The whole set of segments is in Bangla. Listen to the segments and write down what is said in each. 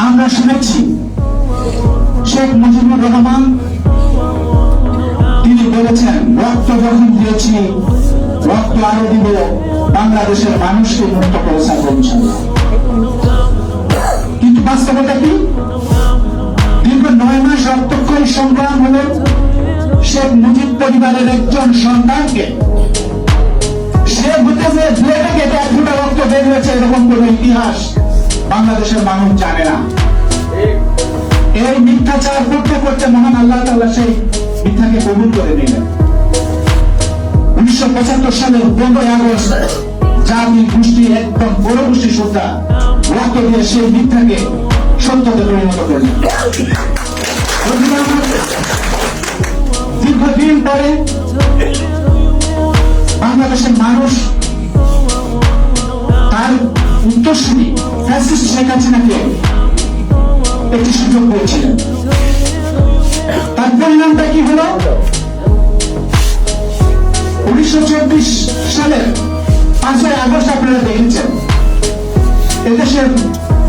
আমরা শুনেছি শেখ মুজিবুর রহমান তিনি বলেছেন, রক্ত যখন দিয়েছি রক্ত আরো দিব, বাংলাদেশের মানুষকে মুক্ত করে ছাড়ব ইনশাআল্লাহ। কিন্তু বাস্তবতা কি? দীর্ঘ 9 মাস রক্তক্ষয়ী সংগ্রাম হল শেখ মুজিব পরিবারের একজন সন্তানকে সে বুঝে যে ব্লেডে কেটে 1 ফোঁটা রক্ত বের হয়েছে, এরকম কোন ইতিহাস বাংলাদেশের মানুষ জানে না। এই মিথ্যাচার করতে করতে মহান আল্লাহ তাআলা সেই মিথ্যাকে কবুল করে নিলেন। 1975 সালের 15 আগস্ট জাতি গোষ্ঠী, একদম বড় গোষ্ঠী শ্রদ্ধা রক্ত দিয়ে সেই মিথ্যাকে সত্যতে পরিণত করলেন। দীর্ঘদিন পরে বাংলাদেশের মানুষ তার উত্তরসূরি ফ্যাসিস্ট শেখ হাসিনাকে একটি সুযোগ পেয়েছিলেন। তার পরিণামটা কি হলো? 1924 সালের 5 আগস্ট আপনারা দেখেছেন, এদেশের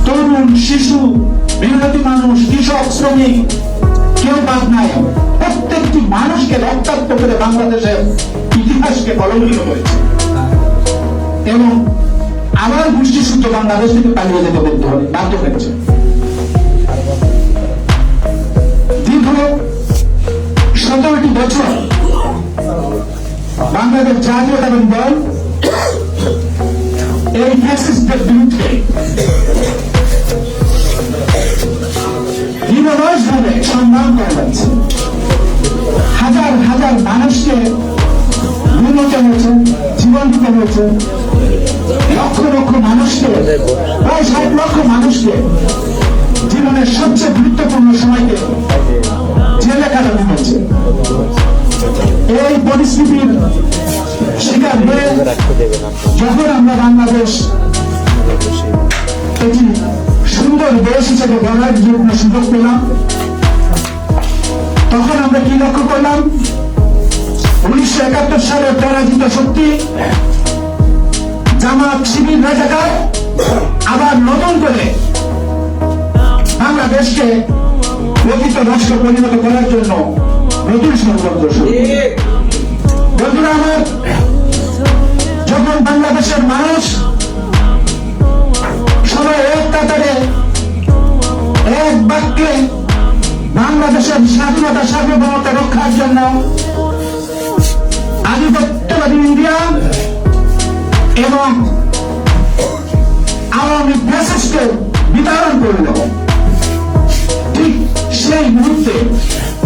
তরুণ, শিশু, মেহনতি মানুষ, কৃষক, শ্রমিক কেউ বাদ নাই, প্রত্যেকটি মানুষকে রক্তাক্ত করে বাংলাদেশের ইতিহাসকে কলঙ্কিত করেছে এবং আবার গোষ্ঠী সূত্র বাংলাদেশ থেকে পালিয়ে যেতে বাধ্য হয়েছে। দীর্ঘ 17টি বছর বাংলাদেশ জাতীয়তাবাদী দল এই ফ্যাসিস্টদের বিরুদ্ধে নিরলসভাবে সংগ্রাম করে যাচ্ছে। হাজার হাজার মানুষকে নিহত হয়েছে, জীবন দিতে হয়েছে, লক্ষ লক্ষ মানুষকে, প্রায় 60 লক্ষ মানুষকে জীবনের সবচেয়ে গুরুত্বপূর্ণ সময়কে জেলে কাটানো হয়েছে। এই পরিস্থিতির শিকার হয়ে যখন আমরা বাংলাদেশ একটি সুন্দর দেশ হিসেবে গড়ার জন্য সুযোগ পেলাম, তখন আমরা কি লক্ষ্য করলাম? 1971 সালে পরাজিত শক্তি জামাত, শিবির, রাজাকার আবার নতুন করে বাংলাদেশকে প্রকৃত রাষ্ট্র পরিণত করার জন্য নতুন ষড়যন্ত্র শুরু। বন্ধুরা আমার, যখন বাংলাদেশের মানুষ সবাই এক কাতারে এক বাক্যে বাংলাদেশের স্বাধীনতা, সার্বভৌমত্ব রক্ষার জন্য আধিপত্যবাদী ইন্ডিয়া এবং আওয়ামী ফ্যাসিস্টকে বিতাড়ন করল, ঠিক সেই মুহূর্তে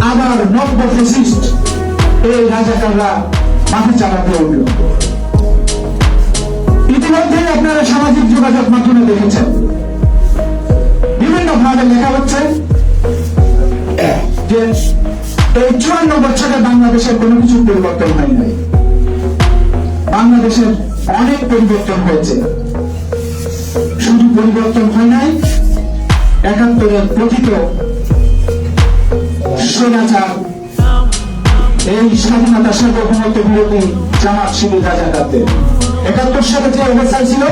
আবার নব্য ফ্যাসিস্ট এই রাজাকাররা মাথা চালাতে উঠল। ইতিমধ্যে আপনারা সামাজিক যোগাযোগ মাধ্যমে দেখেছেন, বিভিন্ন ভাবে লেখা হচ্ছে যে এই 54 বছরে বাংলাদেশের কোনো কিছু পরিবর্তন হয় নাই। বাংলাদেশের অনেক পরিবর্তন হয়েছে, শুধু পরিবর্তন হয় নাই, 71-এর প্রকৃত স্বৈরাচার এই স্বাধীনতা, সার্বভৌমত্ব বিরোধী জামাত, শিবির, রাজাকারদের 71 সালে যে অবস্থায় ছিল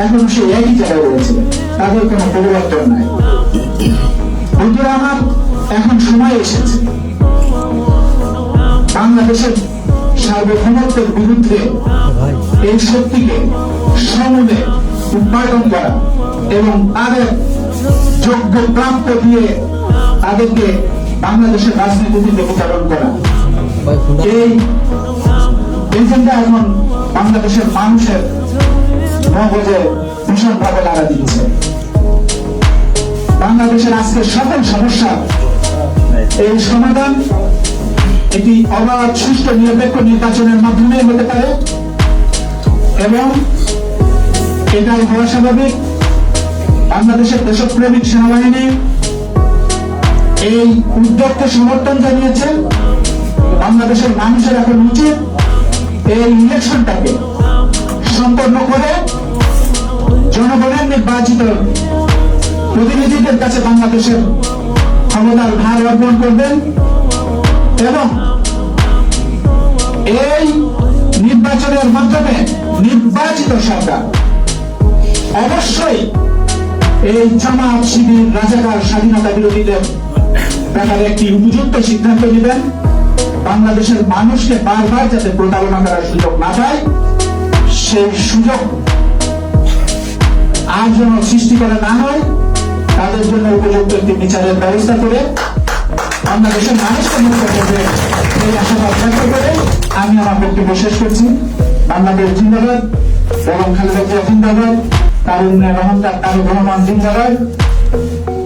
এখন সে একই জায়গায় রয়েছে, তাদের কোনো পরিবর্তন নাই। বন্ধুরা আমার, এখন সময় এসেছে বাংলাদেশের সার্বভৌমত্বের বিরুদ্ধে এই শক্তিকে সমূলে উৎপাদন করা এবং তাদের যোগ্য প্রাপ্য দিয়ে তাদেরকে বাংলাদেশের রাজনীতিতে প্রচারণ করা। এই এজেন্ডা এখন বাংলাদেশের মানুষের মগজে ভীষণভাবে লাগা দিচ্ছে। বাংলাদেশের আজকের সকল সমস্যা এই সমাধান এটি অবাধ, সুষ্ঠু, নিরপেক্ষ নির্বাচনের মাধ্যমে হতে পারে এবং এটাই হওয়া স্বাভাবিক। বাংলাদেশের দেশপ্রেমিক সেনাবাহিনী এই উদ্যোগকে সমর্থন জানিয়েছে। বাংলাদেশের মানুষের এখন উচিত এই ইলেকশনটাকে সম্পন্ন করে জনগণের নির্বাচিত প্রতিনিধিদের কাছে বাংলাদেশের ক্ষমতার ভার অর্পণ করবেন এবং এই নির্বাচনের মাধ্যমে নির্বাচিত সরকার অবশ্যই এই জামাত শিবির রাজাকার স্বাধীনতা বিরোধীদের ব্যাপারে একটি উপযুক্ত সিদ্ধান্ত নেবেন। বাংলাদেশের মানুষকে বারবার যাতে প্রতারণা করার সুযোগ না পায়, সেই সুযোগ আর যেন সৃষ্টি করা না হয়, তাদের জন্য উপযুক্ত একটি বিচারের ব্যবস্থা করে বাংলাদেশের মানুষকে মুক্ত করবে এই আশাবাদ ব্যক্ত করে আমি আমার বক্তব্য শেষ করছি। বাংলাদেশ জিন্দাবাদ, বেগম খালেদা জিয়া জিন্দাবাদ, তারুণ্যের রহমান জিন্দাবাদ,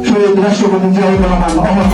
শহীদ রাষ্ট্রপতি জিয়াউর রহমান অমর।